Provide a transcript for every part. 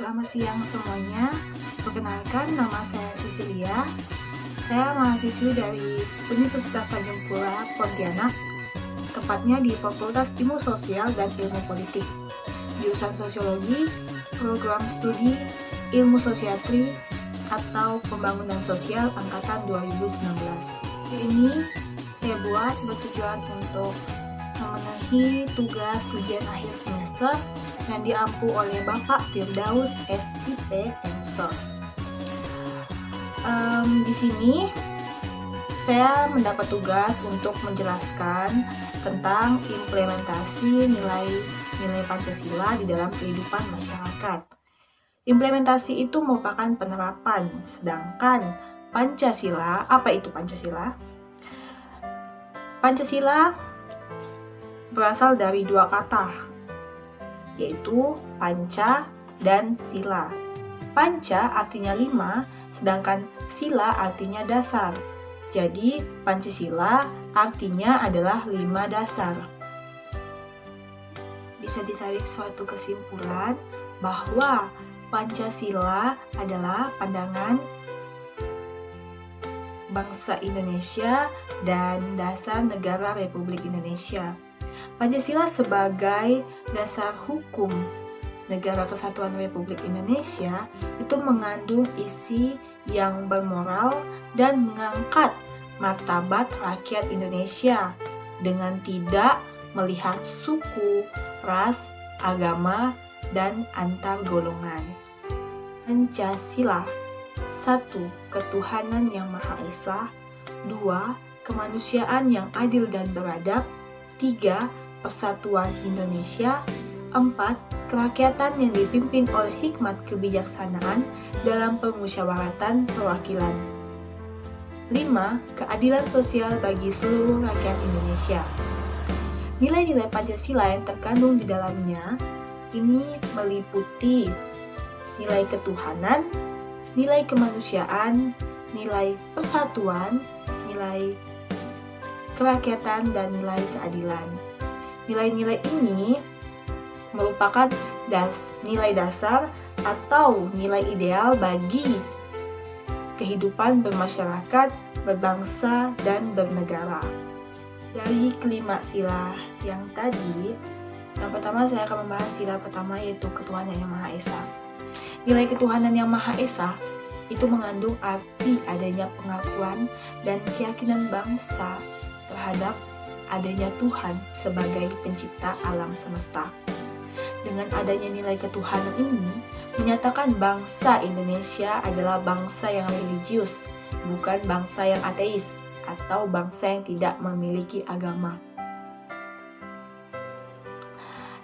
Selamat siang semuanya. Perkenalkan, nama saya Cecilia. Saya mahasiswi dari Universitas Tanjung Pura, Pontianak, tepatnya di Fakultas Ilmu Sosial dan Ilmu Politik, jurusan Sosiologi, program studi Ilmu Sosiatri atau Pembangunan Sosial angkatan 2019. Ini saya buat bertujuan untuk memenuhi tugas ujian akhir semester yang diampu oleh Bapak Firdaus SIP MSOS. Di sini saya mendapat tugas untuk menjelaskan tentang implementasi nilai-nilai Pancasila di dalam kehidupan masyarakat. Implementasi itu merupakan penerapan, sedangkan Pancasila, apa itu Pancasila? Pancasila berasal dari dua kata, yaitu panca dan sila. Panca artinya 5, sedangkan sila artinya dasar. Jadi, Pancasila artinya adalah 5 dasar. Bisa ditarik suatu kesimpulan bahwa Pancasila adalah pandangan bangsa Indonesia dan dasar negara Republik Indonesia. Pancasila sebagai dasar hukum Negara Kesatuan Republik Indonesia itu mengandung isi yang bermoral dan mengangkat martabat rakyat Indonesia dengan tidak melihat suku, ras, agama, dan antar golongan. Pancasila: 1. Ketuhanan yang Maha Esa. 2. Kemanusiaan yang adil dan beradab. 3. Persatuan Indonesia. 4. Kerakyatan yang dipimpin oleh hikmat kebijaksanaan dalam permusyawaratan perwakilan. 5. Keadilan sosial bagi seluruh rakyat Indonesia. Nilai-nilai Pancasila yang terkandung di dalamnya ini meliputi nilai ketuhanan, nilai kemanusiaan, nilai persatuan, nilai kerakyatan, dan nilai keadilan. Nilai-nilai ini merupakan nilai dasar atau nilai ideal bagi kehidupan bermasyarakat, berbangsa, dan bernegara. Dari kelima sila yang tadi, yang pertama saya akan membahas sila pertama, yaitu ketuhanan yang Maha Esa. Nilai ketuhanan yang Maha Esa itu mengandung arti adanya pengakuan dan keyakinan bangsa terhadap adanya Tuhan sebagai pencipta alam semesta. Dengan adanya nilai ketuhanan ini, menyatakan bangsa Indonesia adalah bangsa yang religius, bukan bangsa yang ateis atau bangsa yang tidak memiliki agama.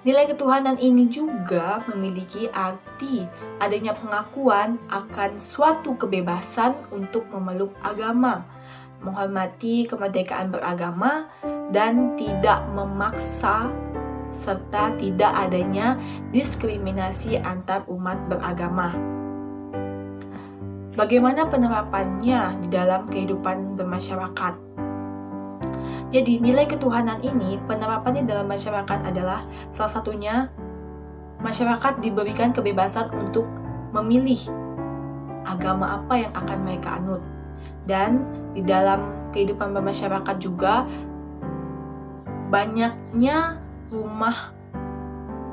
Nilai ketuhanan ini juga memiliki arti adanya pengakuan akan suatu kebebasan untuk memeluk agama, menghormati kemerdekaan beragama, dan tidak memaksa serta tidak adanya diskriminasi antar umat beragama. Bagaimana penerapannya di dalam kehidupan bermasyarakat? Jadi, nilai ketuhanan ini penerapannya dalam masyarakat adalah salah satunya masyarakat diberikan kebebasan untuk memilih agama apa yang akan mereka anut. Dan di dalam kehidupan bermasyarakat juga banyaknya rumah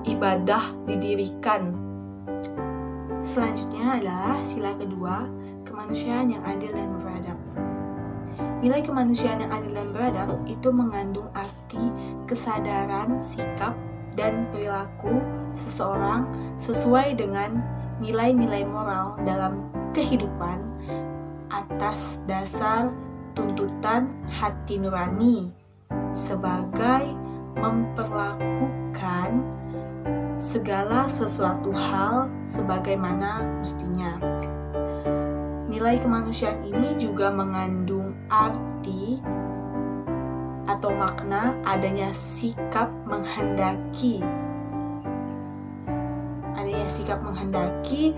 ibadah didirikan. Selanjutnya adalah sila kedua, kemanusiaan yang adil dan beradab. Nilai kemanusiaan yang adil dan beradab itu mengandung arti kesadaran, sikap, dan perilaku seseorang sesuai dengan nilai-nilai moral dalam kehidupan atas dasar tuntutan hati nurani sebagai memperlakukan segala sesuatu hal sebagaimana mestinya. Nilai kemanusiaan ini juga mengandung arti atau makna adanya sikap menghendaki. Adanya sikap menghendaki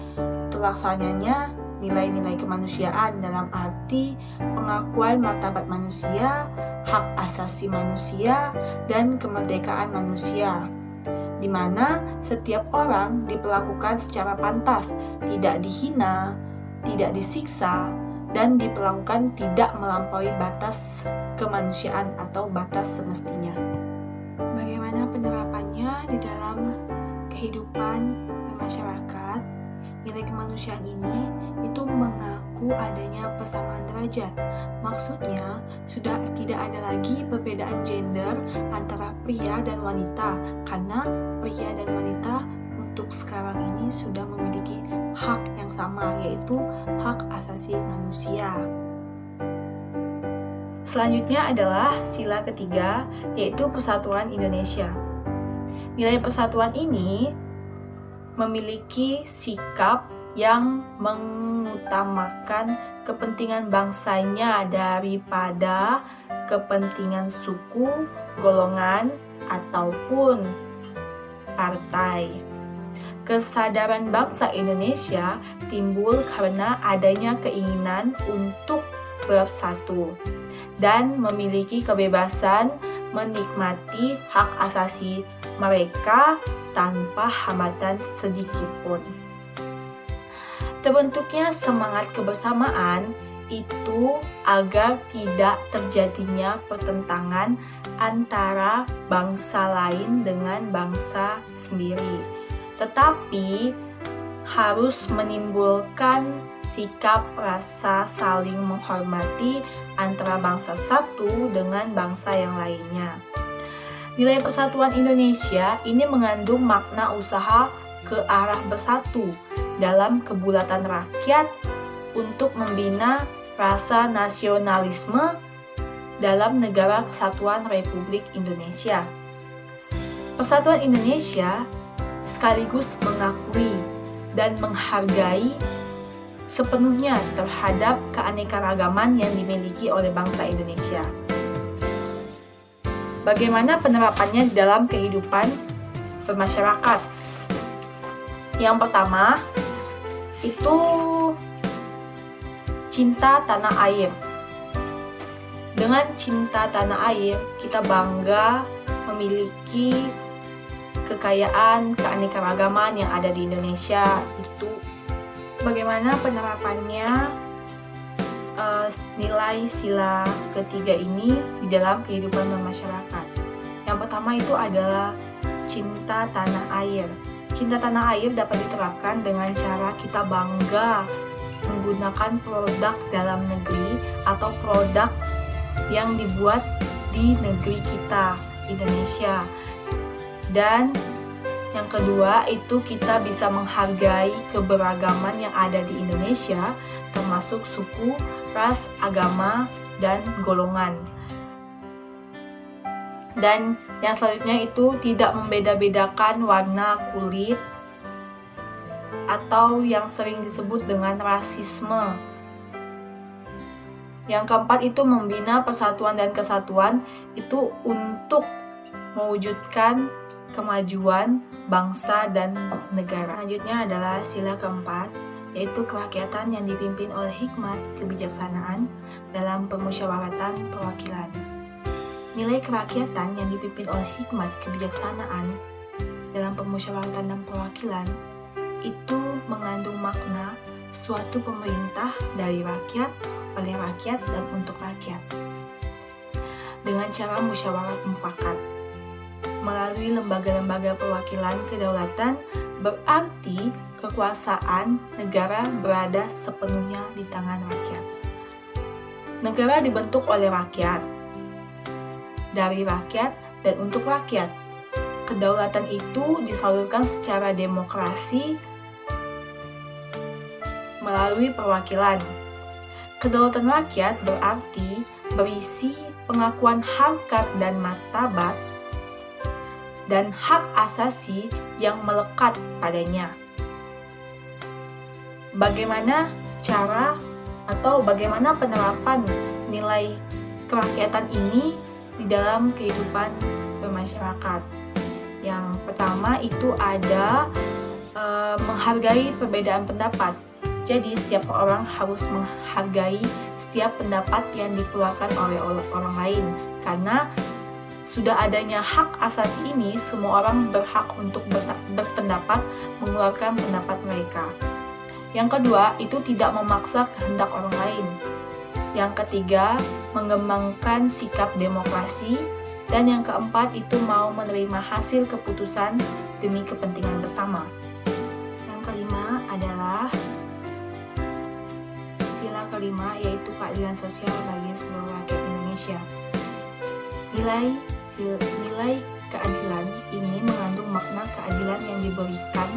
terlaksananya nilai-nilai kemanusiaan dalam arti pengakuan martabat manusia, hak asasi manusia, dan kemerdekaan manusia. di mana setiap orang diperlakukan secara pantas, tidak dihina, tidak disiksa, dan diperlakukan tidak melampaui batas kemanusiaan atau batas semestinya. Bagaimana penerapannya di dalam kehidupan masyarakat? Nilai kemanusiaan ini itu mengaku adanya persamaan derajat. Maksudnya, sudah tidak ada lagi perbedaan gender antara pria dan wanita, karena pria dan wanita untuk sekarang ini sudah memiliki hak yang sama, yaitu hak asasi manusia. Selanjutnya adalah sila ketiga, yaitu Persatuan Indonesia. Nilai persatuan ini memiliki sikap yang mengutamakan kepentingan bangsanya daripada kepentingan suku, golongan, ataupun partai. Kesadaran bangsa Indonesia timbul karena adanya keinginan untuk bersatu dan memiliki kebebasan menikmati hak asasi mereka tanpa hambatan sedikitpun. Terbentuknya semangat kebersamaan itu agar tidak terjadinya pertentangan antara bangsa lain dengan bangsa sendiri, tetapi harus menimbulkan sikap rasa saling menghormati antara bangsa satu dengan bangsa yang lainnya. Nilai persatuan Indonesia ini mengandung makna usaha ke arah bersatu dalam kebulatan rakyat untuk membina rasa nasionalisme dalam Negara Kesatuan Republik Indonesia. Persatuan Indonesia sekaligus mengakui dan menghargai sepenuhnya terhadap keanekaragaman yang dimiliki oleh bangsa Indonesia. Bagaimana penerapannya di dalam kehidupan bermasyarakat? Yang pertama, itu cinta tanah air. Dengan cinta tanah air, kita bangga memiliki kekayaan, keanekaragaman yang ada di Indonesia. Itu bagaimana penerapannya nilai sila ketiga ini di dalam kehidupan bermasyarakat. Yang pertama itu adalah cinta tanah air. Cinta tanah air dapat diterapkan dengan cara kita bangga menggunakan produk dalam negeri atau produk yang dibuat di negeri kita, Indonesia. Dan yang kedua itu kita bisa menghargai keberagaman yang ada di Indonesia, termasuk suku, ras, agama, dan golongan. Dan yang selanjutnya itu tidak membeda-bedakan warna kulit atau yang sering disebut dengan rasisme. Yang keempat itu membina persatuan dan kesatuan itu untuk mewujudkan kemajuan bangsa dan negara. Selanjutnya adalah sila keempat, yaitu kerakyatan yang dipimpin oleh hikmat kebijaksanaan dalam permusyawaratan perwakilan. Nilai kerakyatan yang dipimpin oleh hikmat kebijaksanaan dalam permusyawaratan dan perwakilan itu mengandung makna suatu pemerintah dari rakyat, oleh rakyat, dan untuk rakyat. Dengan cara musyawarah mufakat melalui lembaga-lembaga perwakilan kedaulatan, berarti kekuasaan negara berada sepenuhnya di tangan rakyat. Negara dibentuk oleh rakyat, dari rakyat, dan untuk rakyat. Kedaulatan itu disalurkan secara demokrasi melalui perwakilan. Kedaulatan rakyat berarti berisi pengakuan harkat dan martabat dan hak asasi yang melekat padanya. Bagaimana cara atau bagaimana penerapan nilai kerakyatan ini di dalam kehidupan bermasyarakat? Yang pertama itu ada menghargai perbedaan pendapat. Jadi setiap orang harus menghargai setiap pendapat yang dikeluarkan oleh orang lain, karena sudah adanya hak asasi ini, semua orang berhak untuk berpendapat, mengeluarkan pendapat mereka. Yang kedua, itu tidak memaksa kehendak orang lain. Yang ketiga, mengembangkan sikap demokrasi. Dan yang keempat, itu mau menerima hasil keputusan demi kepentingan bersama. Yang kelima adalah sila kelima, yaitu keadilan sosial bagi seluruh rakyat Indonesia. Nilai keadilan ini mengandung makna keadilan yang diberikan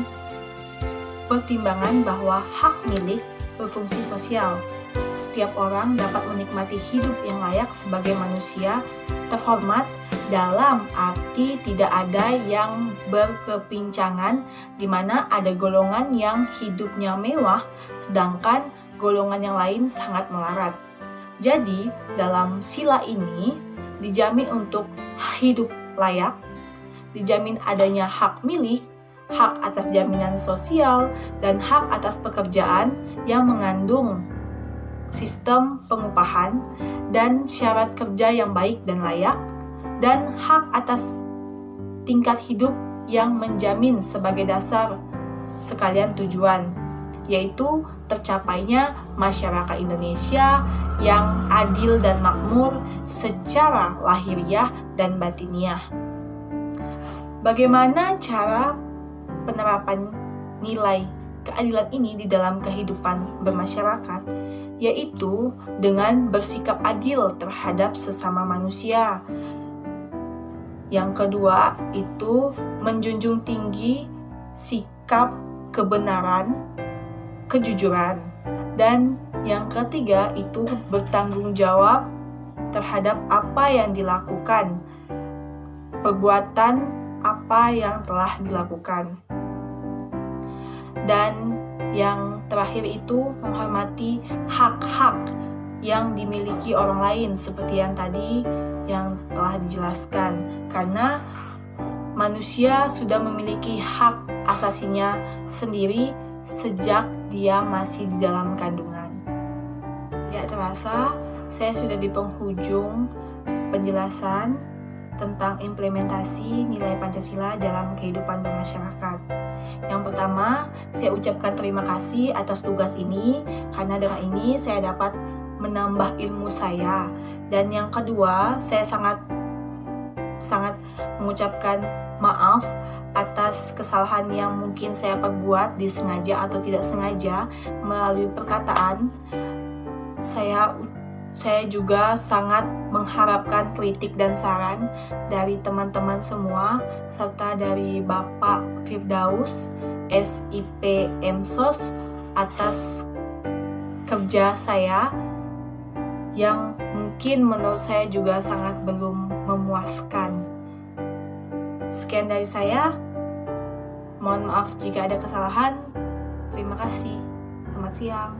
pertimbangan bahwa hak milik berfungsi sosial. Setiap orang dapat menikmati hidup yang layak sebagai manusia terhormat dalam arti tidak ada yang berkepincangan, di mana ada golongan yang hidupnya mewah, sedangkan golongan yang lain sangat melarat. Jadi, dalam sila ini dijamin untuk hidup layak, dijamin adanya hak milik, hak atas jaminan sosial, dan hak atas pekerjaan yang mengandung sistem pengupahan dan syarat kerja yang baik dan layak, dan hak atas tingkat hidup yang menjamin sebagai dasar sekalian tujuan, yaitu tercapainya masyarakat Indonesia yang adil dan makmur secara lahiriah dan batiniah. Bagaimana cara penerapan nilai keadilan ini di dalam kehidupan bermasyarakat? Yaitu dengan bersikap adil terhadap sesama manusia. Yang kedua, itu menjunjung tinggi sikap kebenaran, kejujuran. Dan yang ketiga, itu bertanggung jawab terhadap apa yang dilakukan, perbuatan apa yang telah dilakukan. Dan yang terakhir itu menghormati hak-hak yang dimiliki orang lain, seperti yang tadi yang telah dijelaskan, karena manusia sudah memiliki hak asasinya sendiri sejak dia masih di dalam kandungan. Ya, terasa saya sudah di penghujung penjelasan tentang implementasi nilai Pancasila dalam kehidupan bermasyarakat. Yang pertama, saya ucapkan terima kasih atas tugas ini, karena dengan ini saya dapat menambah ilmu saya. Dan yang kedua, saya sangat mengucapkan maaf atas kesalahan yang mungkin saya perbuat disengaja atau tidak sengaja melalui perkataan. Saya juga sangat mengharapkan kritik dan saran dari teman-teman semua, serta dari Bapak Firdaus, SIP Emsos, atas kerja saya yang mungkin menurut saya juga sangat belum memuaskan. Sekian dari saya. Mohon maaf jika ada kesalahan. Terima kasih. Selamat siang.